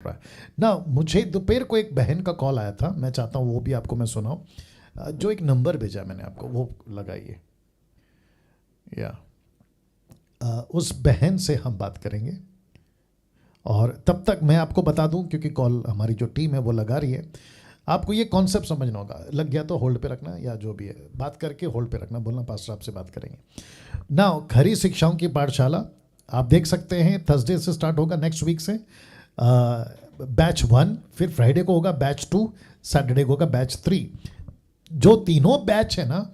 रहा है ना। मुझे दोपहर को एक बहन का कॉल आया था, मैं चाहता हूँ वो भी आपको मैं सुनाऊँ। जो एक नंबर भेजा मैंने आपको वो लगाइए। या उस बहन से हम बात करेंगे, और तब तक मैं आपको बता दूं, क्योंकि कॉल हमारी जो टीम है वो लगा रही है। आपको ये कॉन्सेप्ट समझना होगा, लग गया तो होल्ड पे रखना, या जो भी है बात करके होल्ड पे रखना, बोलना पास्टर आपसे बात करेंगे ना। खरी शिक्षाओं की पाठशाला आप देख सकते हैं, थर्सडे से स्टार्ट होगा, नेक्स्ट वीक से बैच 1, फिर फ्राइडे को होगा बैच 2, सैटरडे को होगा बैच 3। जो तीनों बैच है ना,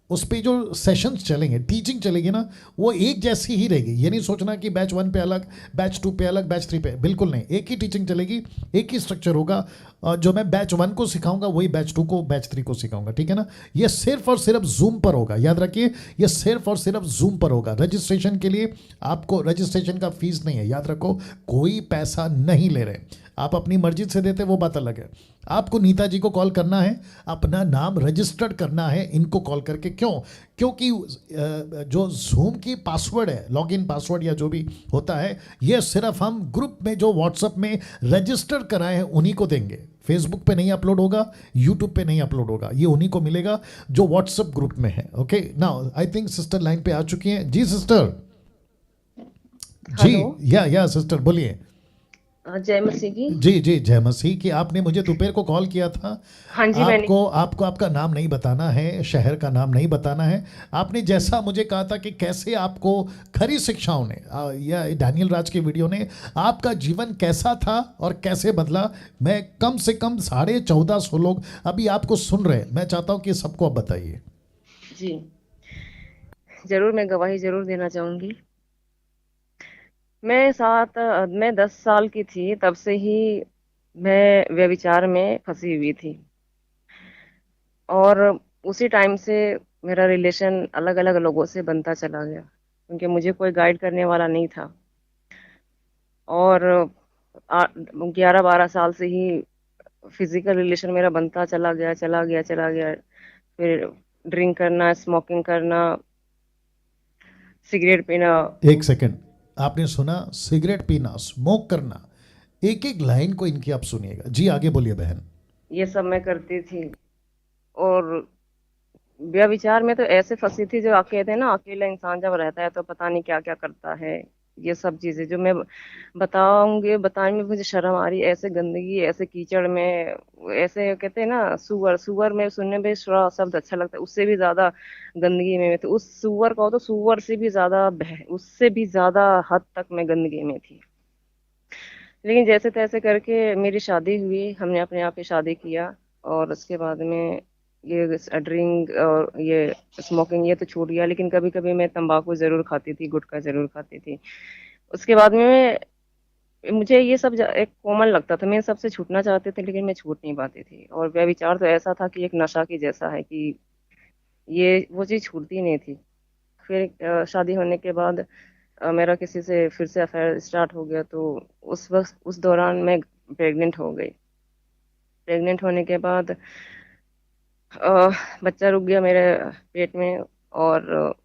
उस पे जो सेशंस चलेंगे, टीचिंग चलेगी ना, वो एक जैसी ही रहेगी। ये नहीं सोचना कि बैच 1 पे अलग, बैच 2 पे अलग, बैच 3 पे, बिल्कुल नहीं। एक ही टीचिंग चलेगी, एक ही स्ट्रक्चर होगा। जो मैं बैच 1 को सिखाऊंगा वही बैच 2 को, बैच 3 को सिखाऊंगा, ठीक है ना। ये सिर्फ और सिर्फ जूम पर होगा, याद रखिए, ये सिर्फ और सिर्फ जूम पर होगा। रजिस्ट्रेशन के लिए आपको, रजिस्ट्रेशन का फीस नहीं है, याद रखो, कोई पैसा नहीं ले रहे। आप अपनी मर्जी से देते वो बात अलग है। आपको नीता जी को कॉल करना है, अपना नाम रजिस्टर्ड करना है इनको कॉल करके। क्यों? क्योंकि जो जूम की पासवर्ड है, लॉगिन पासवर्ड या जो भी होता है, ये सिर्फ हम ग्रुप में जो व्हाट्सएप में रजिस्टर कराए हैं उन्हीं को देंगे। फेसबुक पे नहीं अपलोड होगा, यूट्यूब पे नहीं अपलोड होगा, ये उन्हीं को मिलेगा जो व्हाट्सएप ग्रुप में है। Okay, now I think sister line पे आ चुकी हैं। जी सिस्टर। जी। हेलो। या सिस्टर बोलिए। जय मसीह की। जी जी, जय मसीह की। आपने मुझे दोपहर को कॉल किया था। हाँ जी, मैंने। आपको आपको आपका नाम नहीं बताना है, शहर का नाम नहीं बताना है। आपने जैसा मुझे कहा था कि कैसे आपको खरी शिक्षाओं ने, या डैनियल राज की वीडियो ने आपका जीवन कैसा था और कैसे बदला, मैं कम से कम 1450 लोग अभी आपको सुन रहे हैं। मैं चाहता हूँ कि सबको आप बताइए। जी, ज़रूर मैं गवाही ज़रूर देना चाहूँगी। मैं 10 साल की थी, तब से ही मैं व्यभिचार में फँसी हुई थी। और उसी टाइम से मेरा रिलेशन अलग-अलग लोगों से बनता चला गया, क्योंकि मुझे कोई गाइड करने वाला नहीं था। और 11-12 साल से ही फिज़िकल रिलेशन मेरा बनता चला गया, चला गया, चला गया। फिर ड्रिंक करना, स्मोकिंग करना, सिगरेट पीना, एक सेकंड, आपने सुना? सिगरेट पीना, स्मोक करना, एक एक लाइन को इनकी आप सुनिएगा। जी आगे बोलिए बहन। ये सब मैं करती थी। और व्यभिचार में तो ऐसे फंसी थी, जो आप कहते हैं ना, अकेला इंसान जब रहता है तो पता नहीं क्या क्या करता है। ये सब चीजें जो मैं बताऊंगी, बताने में मुझे शर्म आ रही है। ऐसे गंदगी, ऐसे कीचड़ में, ऐसे कहते हैं ना, सुअर, सुअर में सुनने में थोड़ा शब्द अच्छा लगता है, उससे भी ज्यादा गंदगी में मैं तो, उस सुअर कहो तो सुअर से भी ज्यादा उससे भी ज्यादा हद तक मैं गंदगी में थी। लेकिन जैसे तैसे करके मेरी शादी हुई, हमने अपने आप ही शादी किया। और उसके बाद में ये ड्रिंक और ये स्मोकिंग ये तो छूट गया, लेकिन कभी कभी मैं तंबाकू जरूर खाती थी, गुटखा जरूर खाती थी। उसके बाद में मुझे ये सब एक कॉमन लगता था, मैं इन सबसे छूटना चाहती थी, लेकिन मैं छूट नहीं पाती थी। और व्यभिचार तो ऐसा था कि एक नशा की जैसा है कि ये वो चीज़ छूटती नहीं थी। फिर शादी होने के बाद मेरा किसी से फिर से अफेयर स्टार्ट हो गया, तो उस वक्त उस दौरान मैं प्रेग्नेंट हो गई। प्रेग्नेंट होने के बाद अ, बच्चा रुक गया मेरे पेट में। और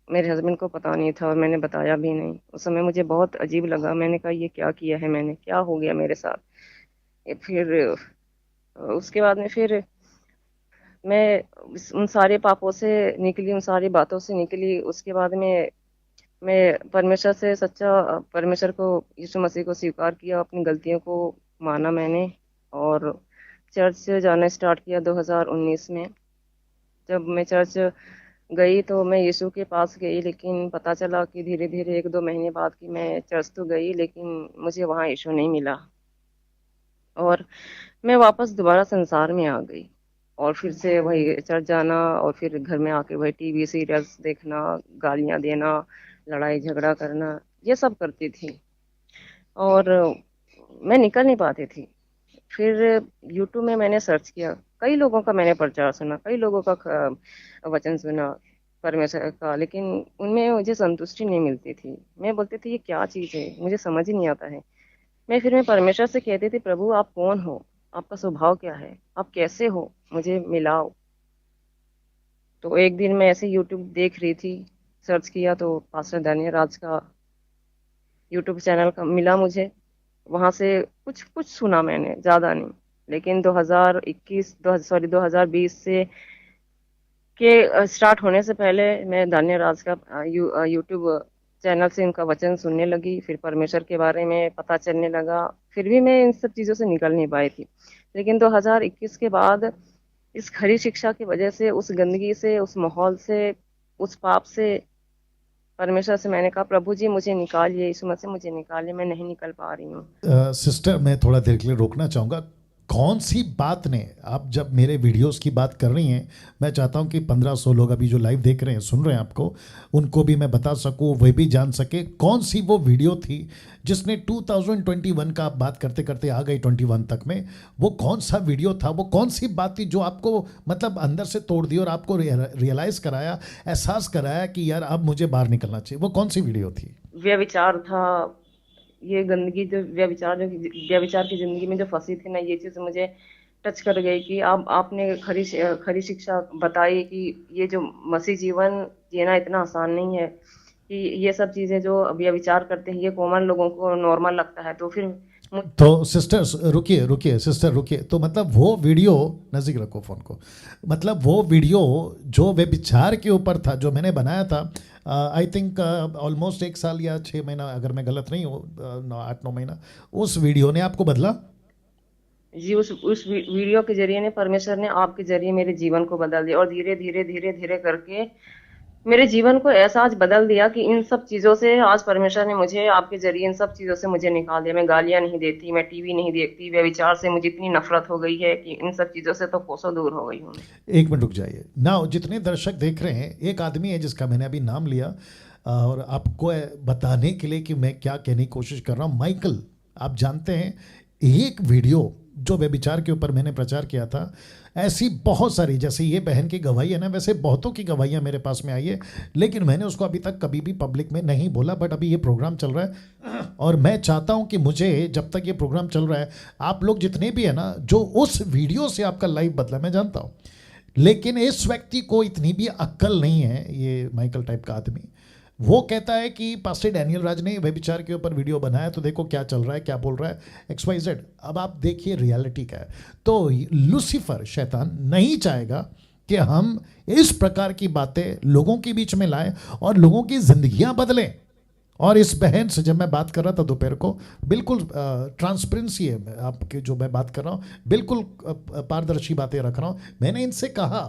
मेरे हस्बैंड को पता नहीं था, और मैंने बताया भी नहीं। उस समय मुझे बहुत अजीब लगा, मैंने कहा ये क्या किया है मैंने, क्या हो गया मेरे साथ। फिर उसके बाद में फिर मैं उन सारे पापों से निकली, उन सारी बातों से निकली। उसके बाद में मैं परमेश्वर से, सच्चा परमेश्वर को, यीशु मसीह को स्वीकार किया, अपनी गलतियों को माना मैंने। और चर्च जाना स्टार्ट किया 2019 में। जब मैं चर्च गई तो मैं यीशु के पास गई, लेकिन पता चला कि धीरे धीरे 1-2 महीने बाद कि मैं चर्च तो गई, लेकिन मुझे वहाँ यीशु नहीं मिला। और मैं वापस दोबारा संसार में आ गई। और फिर से वही चर्च जाना, और फिर घर में आके वही टीवी सीरियल्स देखना, गालियां देना, लड़ाई झगड़ा करना, ये सब करती थी। और मैं निकल नहीं पाती थी। फिर यूट्यूब में मैंने सर्च किया, कई लोगों का मैंने प्रचार सुना, कई लोगों का वचन सुना परमेश्वर का, लेकिन उनमें मुझे संतुष्टि नहीं मिलती थी। मैं बोलती थी ये क्या चीज़ है, मुझे समझ ही नहीं आता है। मैं परमेश्वर से कहती थी, प्रभु आप कौन हो, आपका स्वभाव क्या है, आप कैसे हो, मुझे मिलाओ। तो एक दिन मैं ऐसे यूट्यूब देख रही थी, सर्च किया तो पास्टर दानियल राज का यूट्यूब चैनल का मिला मुझे। वहां से कुछ कुछ सुना मैंने, ज्यादा नहीं। लेकिन 2021 2020 से के स्टार्ट होने से पहले मैं धान्य राज का यूट्यूब चैनल से उनका वचन सुनने लगी, फिर परमेश्वर के बारे में पता चलने लगा। फिर भी मैं इन सब चीजों से निकल नहीं पाई थी। लेकिन 2021 के बाद इस खरी शिक्षा की वजह से, उस गंदगी से, उस माहौल से, उस पाप से, परमेश्वर से मैंने कहा, प्रभु जी मुझे निकालिए, यीशु मसीह मुझे निकालिए, मैं नहीं निकल पा रही हूँ। सिस्टर मैं थोड़ा देर के लिए रोकना चाहूँगा। कौन सी बात ने, आप जब मेरे वीडियोस की बात कर रही हैं, मैं चाहता हूं कि 1500 लोग अभी जो लाइव देख रहे हैं, सुन रहे हैं आपको, उनको भी मैं बता सकूं, वे भी जान सके कौन सी वो वीडियो थी जिसने 2021 का, आप बात करते करते आ गई 21 तक में, वो कौन सा वीडियो था, वो कौन सी बात थी जो आपको मतलब अंदर से तोड़ दी और आपको रियलाइज़ कराया, एहसास कराया कि यार अब मुझे बाहर निकलना चाहिए? वो कौन सी वीडियो थी? व्यभिचार था। ये गंदगी, जो व्यभिचार की जिंदगी में जो फंसी थी ना, ये चीज मुझे टच कर गई कि अब आपने खरी शिक्षा बताई कि ये जो मसीह जीवन जीना इतना आसान नहीं है, कि ये सब चीजें जो व्यभिचार करते हैं ये कॉमन लोगों को नॉर्मल लगता है। तो फिर तो सिस्टर्स रुकिए रुकिए, सिस्टर रुकिए। तो मतलब वो वीडियो, नज़दीक रखो फ़ोन को, मतलब वो वीडियो जो वे विचार के ऊपर था, जो मैंने बनाया था, आई थिंक ऑलमोस्ट 1 साल या 6 महीना, अगर मैं गलत नहीं हूँ, 8-9 महीना, उस वीडियो ने आपको बदला? जी, उस वीडियो के जरिए ने, परमेश्वर ने आपके जरिए मेरे जीवन को बदल दिया, और धीरे धीरे धीरे धीरे करके मेरे जीवन को ऐसा आज बदल दिया कि इन सब चीजों से आज परमेश्वर ने मुझे आपके जरिए इन सब चीजों से मुझे निकाल दिया। मैं गालियां नहीं देती, मैं टीवी नहीं देखती, व्यभिचार से मुझे इतनी नफरत हो गई है कि इन सब चीजों से तो कोसों दूर हो गई हूँ मैं। 1 मिनट रुक जाइए ना। जितने दर्शक देख रहे हैं, एक आदमी है जिसका मैंने अभी नाम लिया, और आपको बताने के लिए कि मैं क्या कहने की कोशिश कर रहा हूँ, माइकल। आप जानते हैं, एक वीडियो जो व्यभिचार के ऊपर मैंने प्रचार किया था, ऐसी बहुत सारी, जैसे ये बहन की गवाही है ना, वैसे बहुतों की गवाहियाँ मेरे पास में आई है, लेकिन मैंने उसको अभी तक कभी भी पब्लिक में नहीं बोला। बट अभी ये प्रोग्राम चल रहा है और मैं चाहता हूँ कि मुझे, जब तक ये प्रोग्राम चल रहा है, आप लोग जितने भी है ना, जो उस वीडियो से आपका लाइफ बदला, मैं जानता हूँ, लेकिन इस व्यक्ति को इतनी भी अक्ल नहीं है, ये माइकल टाइप का आदमी, वो कहता है कि पास्टर डैनियल राज ने व्यभिचार के ऊपर वीडियो बनाया, तो देखो क्या चल रहा है, क्या बोल रहा है, XYZ। अब आप देखिए रियलिटी क्या है। तो लूसीफर, शैतान, नहीं चाहेगा कि हम इस प्रकार की बातें लोगों के बीच में लाएं और लोगों की जिंदगियां बदलें। और इस बहन से जब मैं बात कर रहा था दोपहर को, बिल्कुल ट्रांसपेरेंसी है आपके, जो मैं बात कर रहा हूँ बिल्कुल पारदर्शी बातें रख रहा हूँ। मैंने इनसे कहा,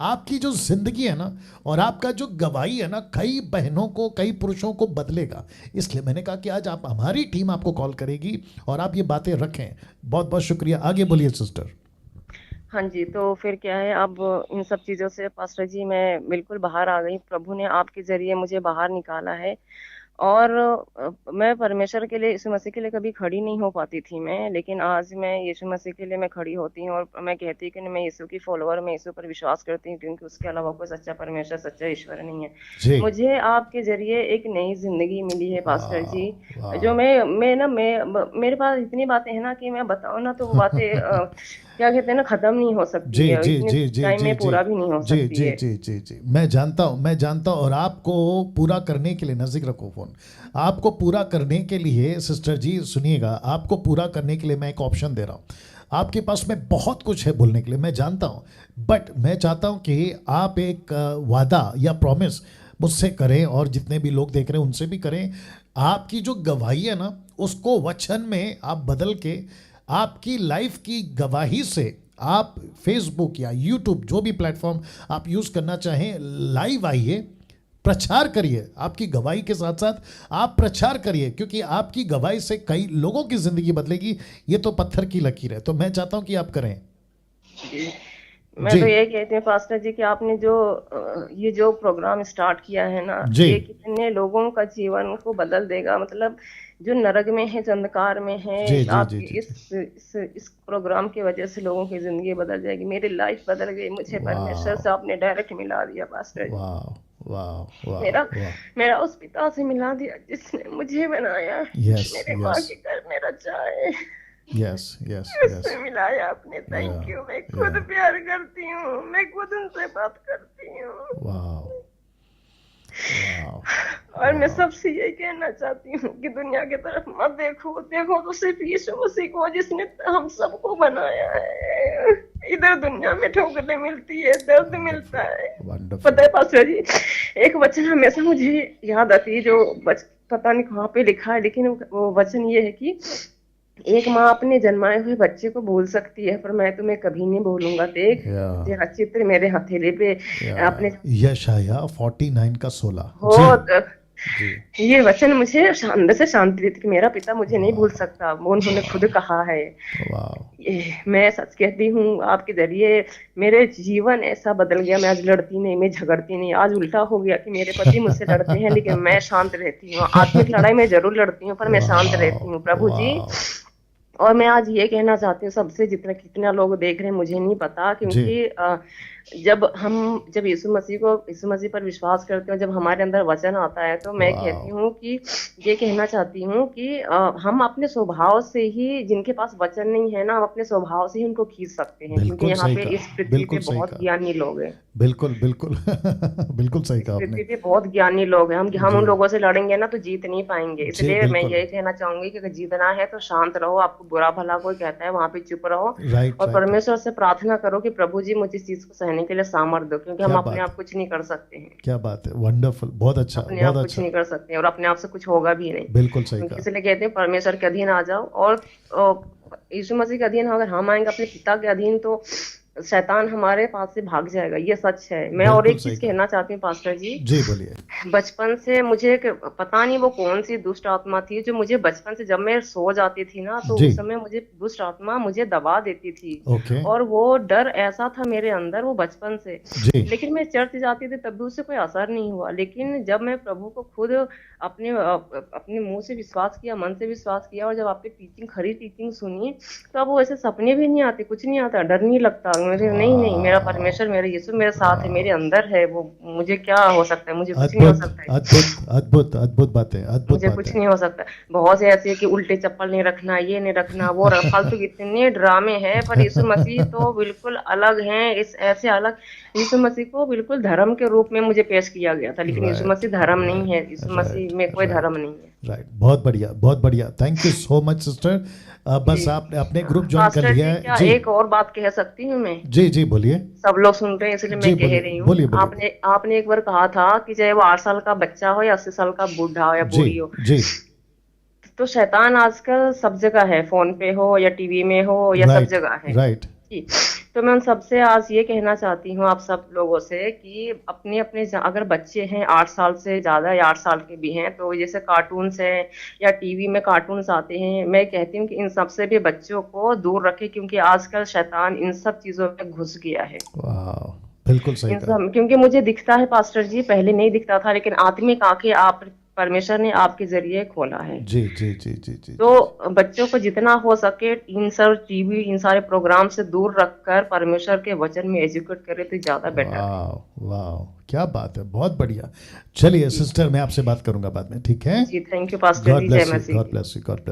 आपकी जो जिंदगी है ना, और आपका जो गवाही है ना, कई बहनों को, कई पुरुषों को बदलेगा। इसलिए मैंने कहा कि आज आप, हमारी टीम आपको कॉल करेगी और आप ये बातें रखें। बहुत बहुत शुक्रिया। आगे बोलिए सिस्टर। हाँ जी, तो फिर क्या है, अब इन सब चीजों से पास्टर जी मैं बिल्कुल बाहर आ गई। प्रभु ने आपके जरिए मुझे बाहर निकाला है। और मैं परमेश्वर के लिए, यीशु मसीह के लिए कभी खड़ी नहीं हो पाती थी मैं, लेकिन आज मैं यीशु मसीह के लिए मैं खड़ी होती हूँ, और मैं कहती हूँ कि मैं यीशु की फॉलोअर, मैं यीशु पर विश्वास करती हूँ, क्योंकि उसके अलावा कोई सच्चा परमेश्वर, सच्चा ईश्वर नहीं है। जी। मुझे आपके जरिए एक नई जिंदगी मिली है पास्टर जी, वाह जो वाह। मेरे पास इतनी बातें हैं ना कि मैं बताऊँ ना तो वो बातें क्या कहते हैं ना, खत्म नहीं हो सकती जी है, जी इतने जी जी टाइम जी में जी पूरा भी नहीं हो जी सकती जी है। जी जी जी, मैं जानता हूँ, मैं जानता हूँ। और आपको पूरा करने के लिए, नज़दीक रखो फ़ोन, आपको पूरा करने के लिए सिस्टर जी सुनिएगा, आपको पूरा करने के लिए मैं एक ऑप्शन दे रहा हूँ। आपके पास में बहुत कुछ है बोलने के लिए, मैं जानता हूँ, बट मैं चाहता हूँ कि आप एक वादा या प्रॉमिस मुझसे करें, और जितने भी लोग देख रहे हैं उनसे भी करें। आपकी जो गवाही है ना, उसको वचन में आप बदल के, आपकी लाइफ की गवाही से आप फेसबुक या यूट्यूब, जो भी प्लेटफॉर्म आप यूज़ करना चाहें, लाइव आइए, प्रचार करिए। आपकी गवाही के साथ साथ आप प्रचार करिए, क्योंकि आपकी गवाही से कई लोगों की ज़िंदगी बदलेगी। ये तो पत्थर की लकीर है। तो मैं चाहता हूं कि आप करें। जी, मैं जी तो ये कहती हूँ पास्टर जी कि आपने जो ये जो प्रोग्राम स्टार्ट किया है ना, जी ये कितने लोगों का जीवन को बदल देगा। मतलब जो नरक में है, जो अंधकार में है, जी जी जी आपके जी जी। इस प्रोग्राम की वजह से लोगों की जिंदगी बदल जाएगी। मेरी लाइफ बदल गई, मुझे परमेश्वर वाह से आपने डायरेक्ट मिला दिया पास्टर जी। वाह वाह वाह मेरा वाह। मेरा उस पिता से मिला दिया जिसने मुझे बनाया, यस मेरे माँ यस के घर में रचा है, यस यस यस। उससे मिलाया आपने। या थैंक यू। मैं या खुद प्यार करती हूँ, मैं खुद उनसे बात करती हूँ। वाह। वाह और मैं वाह सबसे ये कहना चाहती हूँ कि दुनिया की तरफ मत देखो, देखो तो सिर्फ यीशु मसीह को जिसने हम सबको बनाया है। इधर दुनिया में ठोकरें मिलती है, दर्द मिलता वंडरफुल है। पता वंडरफुल है पास्टर जी, एक वचन हमेशा मुझे याद आती है, जो पता नहीं कहाँ पे लिखा है, लेकिन वो वचन ये है कि एक माँ अपने जन्माए हुए बच्चे को भूल सकती है, पर मैं तुम्हें कभी नहीं भूलूंगा। देख या तेरा चित्र मेरे हथेली पे या अपने यशाया 49 का 16 हो। जी जी ये वचन मुझे अंदर से शांति देती कि मेरा पिता मुझे नहीं भूल वाह सकता, वो उन्होंने खुद कहा है। वाह मैं सच कहती हूँ, आपके जरिए मेरे जीवन ऐसा बदल गया। मैं आज लड़ती नहीं, मैं झगड़ती नहीं। आज उल्टा हो गया कि मेरे पति मुझसे लड़ते हैं, लेकिन मैं शांत रहती हूँ। आत्मिक लड़ाई में जरूर लड़ती हूँ, पर मैं शांत रहती हूँ वाह प्रभु जी। वाह और मैं आज ये कहना चाहती हूँ सबसे, जितना कितना लोग देख रहे हैं मुझे नहीं पता, जी क्योंकि जब यीशु मसीह पर विश्वास करते हैं, जब हमारे अंदर वचन आता है, तो मैं कहती वाह हूँ कि ये कहना चाहती हूँ कि हम अपने स्वभाव से ही, जिनके पास वचन नहीं है ना, हम अपने स्वभाव से ही उनको खींच सकते हैं, क्योंकि बिल्कुल यहाँ सही पे कहा इस पृथ्वी पे बिल्कुल सही बहुत कहा ज्ञानी लोग हैं। बिल्कुल बिल्कुल बिल्कुल सही इस कहा आपने पृथ्वी पे बहुत ज्ञानी लोग हैं। हम जी उन लोगों से लड़ेंगे ना तो जीत नहीं पाएंगे। जी इसलिए मैं बिल्कुल यही कहना चाहूंगी कि अगर जीतना है तो शांत रहो। आपको बुरा भला कोई कहता है, वहां पे चुप रहो राइट और राइट परमेश्वर से प्रार्थना करो कि प्रभु जी मुझे इस चीज को सहने के लिए सामर्थ दो, क्योंकि हम क्या अपने बात आप कुछ नहीं कर सकते हैं। क्या बात है वंडरफुल अपने बहुत आप कुछ अच्छा नहीं कर सकते हैं और अपने आप से कुछ होगा भी नहीं। बिल्कुल सही क्योंकि कहा इसलिए कहते हैं परमेश्वर के अधीन आ जाओ। और यीशु मसीह के अधीन अगर हम आएंगे अपने पिता के अधीन, तो शैतान हमारे पास से भाग जाएगा। ये सच है। मैं और बिल्कुल एक सही चीज कहा कहना चाहती हूँ पास्टर जी। जी बोलिए बचपन से मुझे पता नहीं वो कौन सी दुष्ट आत्मा थी, जो मुझे बचपन से, जब मैं सो जाती थी ना, तो जी उस समय मुझे दुष्ट आत्मा मुझे दबा देती थी। ओके और वो डर ऐसा था मेरे अंदर, वो बचपन से। जी लेकिन मैं चर्च जाती थी, तब भी उससे कोई असर नहीं हुआ। लेकिन जब मैं प्रभु को खुद अपने मुंह से विश्वास किया, मन से विश्वास किया, और जब आपकी टीचिंग, खरी टीचिंग सुनी, तो अब वो ऐसे सपने भी नहीं आते, कुछ नहीं आता, डर नहीं लगता मुझे। नहीं नहीं, मेरा वाह परमेश्वर, मेरा यीशु मेरे साथ है, मेरे वाह अंदर है वो। मुझे क्या हो सकता है? मुझे कुछ नहीं हो अद्भुत सकता है। अद्भुत अद्भुत अद्भुत मुझे बात कुछ है नहीं हो सकता। बहुत से ऐसे है कि उल्टे चप्पल नहीं रखना, ये नहीं रखना, वो फालतू के इतने ड्रामे हैं। पर यीशु मसीह तो बिल्कुल अलग हैं, इस ऐसे अलग। यीशु मसीह को बिल्कुल धर्म के रूप में मुझे पेश किया गया था, लेकिन यीशु राइट मसीह धर्म नहीं राइट है। यीशु मसीह राइट में कोई धर्म राइट नहीं है। राइट बहुत बढ़िया thank you so much sister ji. बस आपने अपने ग्रुप ज्वाइन कर पास्टर लिया जी, है क्या जी एक और बात कह सकती हूँ मैं? जी जी बोलिए सब लोग सुन रहे हैं इसलिए मैं जी कह बोलिए रही हूँ। बोलिए बोलिए आपने आपने एक बार कहा था कि चाहे वो 8 साल का बच्चा हो या 80 साल का बूढ़ा हो या जी बूढ़ी हो, जी तो शैतान आजकल सब जगह है, फोन पे हो या टीवी में हो या सब राइट जगह है। राइट जी। तो मैं उन सबसे आज ये कहना चाहती हूँ, आप सब लोगों से, कि अपने अपने अगर बच्चे हैं 8 साल से ज्यादा या 8 साल के भी हैं, तो जैसे कार्टून्स हैं या टीवी में कार्टून्स आते हैं, मैं कहती हूँ कि इन सब से भी बच्चों को दूर रखें, क्योंकि आजकल शैतान इन सब चीजों में घुस गया है। वाह बिल्कुल सही इन कहा सब, क्योंकि मुझे दिखता है पास्टर जी, पहले नहीं दिखता था, लेकिन आत्मिक आंखें आप परमेश्वर ने आपके जरिए खोला है। जी जी जी जी जी तो जी बच्चों को जितना हो सके इन सब टीवी, इन सारे प्रोग्राम से दूर रखकर परमेश्वर के वचन में एजुकेट करे तो ज्यादा बेटर है। वाह वाह क्या बात है बहुत बढ़िया चलिए जी। सिस्टर मैं आपसे बात करूंगा बाद में ठीक है जी, थैंक यू पास्टर जी। जय मसीह गॉड की। Bless you God